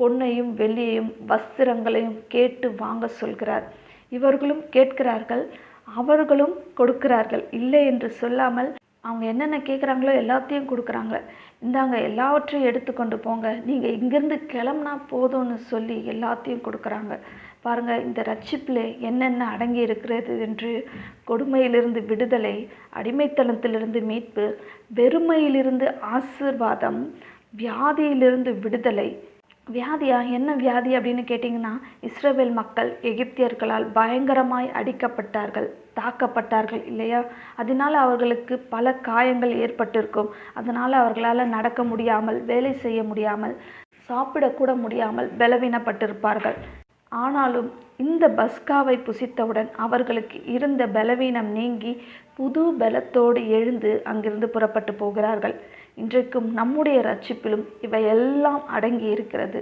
பொன்னையும் வெள்ளியையும் வஸ்திரங்களையும் கேட்டு வாங்க சொல்கிறார். இவர்களும் கேட்கிறார்கள், அவர்களும் கொடுக்கிறார்கள். இல்லை என்று சொல்லாமல் அவங்க என்னென்ன கேட்குறாங்களோ எல்லாத்தையும் கொடுக்குறாங்க. இந்தாங்க எல்லாவற்றையும் எடுத்துக்கொண்டு போங்க, நீங்கள் இங்கேருந்து கிளம்புனா போதும்னு சொல்லி எல்லாத்தையும் கொடுக்குறாங்க. பாருங்கள், இந்த ரட்சிப்பில் என்னென்ன அடங்கி இருக்கிறது என்று. கொடுமையிலிருந்து விடுதலை, அடிமைத்தனத்திலிருந்து மீட்பு, வெறுமையிலிருந்து ஆசீர்வாதம், வியாதியிலிருந்து விடுதலை. வியாதியா? என்ன வியாதி அப்படின்னு கேட்டிங்கன்னா, இஸ்ரவேல் மக்கள் எகிப்தியர்களால் பயங்கரமாய் அடிக்கப்பட்டார்கள், தாக்கப்பட்டார்கள் இல்லையா? அதனால் அவர்களுக்கு பல காயங்கள் ஏற்பட்டிருக்கும். அதனால் அவர்களால் நடக்க முடியாமல், வேலை செய்ய முடியாமல், சாப்பிடக்கூட முடியாமல் பலவீனப்பட்டிருப்பார்கள். ஆனாலும் இந்த பஸ்காவை புசித்தவுடன் அவர்களுக்கு இருந்த பலவீனம் நீங்கி புது பலத்தோடு எழுந்து அங்கிருந்து புறப்பட்டு போகிறார்கள். இன்றைக்கும் நம்முடைய ரட்சிப்பிலும் இவையெல்லாம் அடங்கி இருக்கிறது.